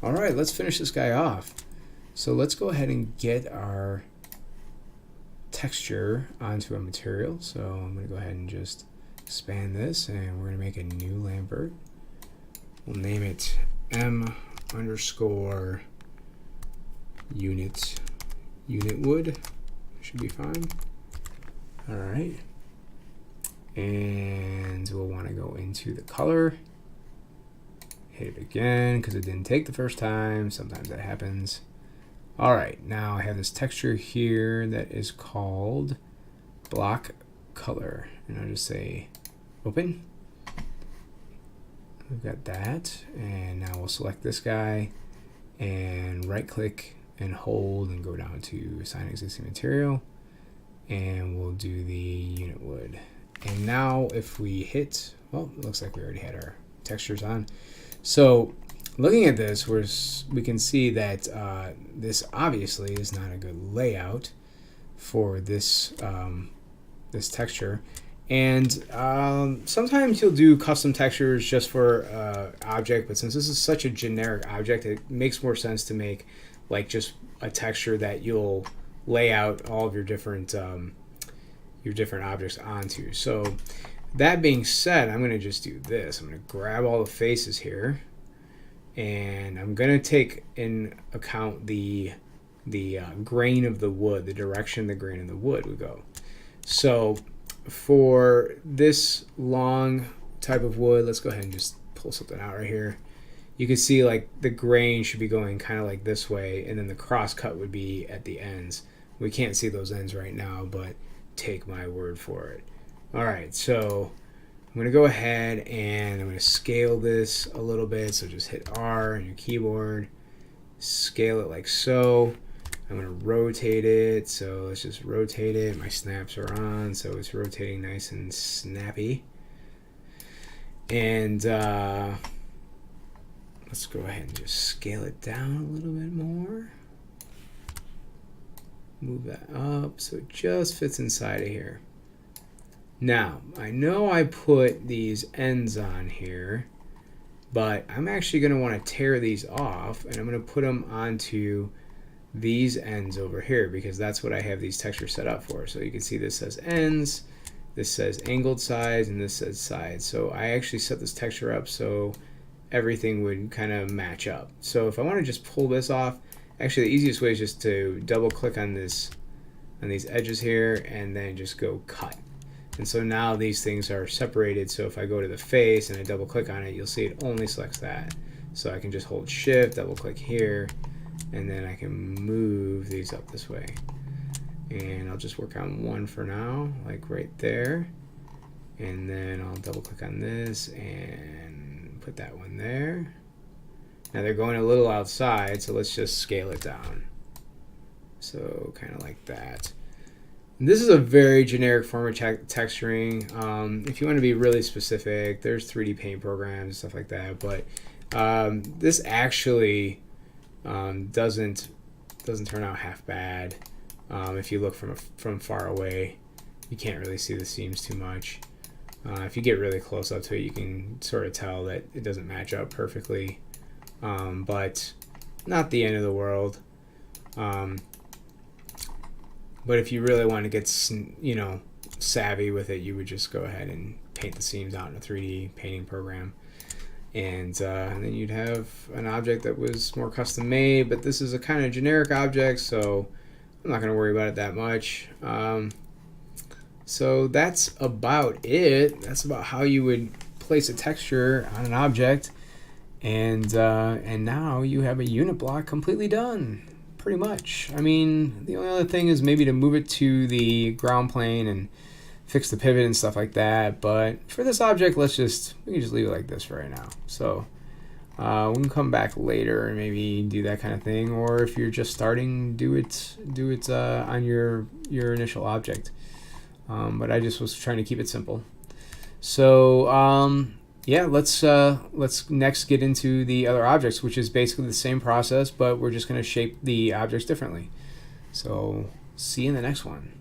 All right, let's finish this guy off. So let's go ahead and get our texture onto a material. So I'm going to go ahead and just expand this, and we're going to make a new Lambert. We'll name it M_unit wood. Should be fine. All right, and we'll want to go into the color. Hit it again because it didn't take the first time. Sometimes that happens. All right, now I have this texture here that is called block color, and I'll just say open. We've got that, and now we'll select this guy and right click and hold and go down to assign existing material, and we'll do the unit wood. And now if we hit, well, it looks like we already had our textures on. So looking at this, we can see that this obviously is not a good layout for this this texture. And sometimes you'll do custom textures just for object, but since this is such a generic object, it makes more sense to make like just a texture that you'll lay out all of your different objects onto. So that being said, I'm going to just do this. I'm going to grab all the faces here, and I'm going to take in account the grain of the wood, the direction the grain of the wood would go. So for this long type of wood, let's go ahead and just pull something out right here. You can see like the grain should be going kind of like this way, and then the cross cut would be at the ends. We can't see those ends right now, but take my word for it. All right, so I'm going to go ahead and I'm going to scale this a little bit. So just hit R on your keyboard, scale it like so. I'm going to rotate it, so let's just rotate it. My snaps are on, so it's rotating nice and snappy. And let's go ahead and just scale it down a little bit more. Move that up so it just fits inside of here. Now, I know I put these ends on here, but I'm actually going to want to tear these off, and I'm going to put them onto these ends over here because that's what I have these textures set up for. So you can see this says ends, this says angled sides, and this says sides. So I actually set this texture up so everything would kind of match up. So if I want to just pull this off, actually the easiest way is just to double click on this, on these edges here, and then just go cut. And so now these things are separated. So if I go to the face and I double click on it, you'll see it only selects that. So I can just hold shift, double click here, and then I can move these up this way. And I'll just work on one for now, like right there. And then I'll double click on this and put that one there. Now they're going a little outside, so let's just scale it down. So kind of like that. And this is a very generic form of texturing. If you want to be really specific, there's 3D paint programs and stuff like that. But this actually doesn't turn out half bad. If you look from far away, you can't really see the seams too much. If you get really close up to it, you can sort of tell that it doesn't match up perfectly, but not the end of the world. But if you really want to get savvy with it, you would just go ahead and paint the seams out in a 3D painting program. And then you'd have an object that was more custom made, but this is a kind of generic object, so I'm not going to worry about it that much. So that's about it. That's about how you would place a texture on an object, and now you have a unit block completely done, pretty much. I mean, the only other thing is maybe to move it to the ground plane and fix the pivot and stuff like that, but for this object, we can just leave it like this for right now. So we can come back later and maybe do that kind of thing, or if you're just starting, do it on your initial object. But I just was trying to keep it simple. So yeah, let's next get into the other objects, which is basically the same process, but we're just going to shape the objects differently. So see you in the next one.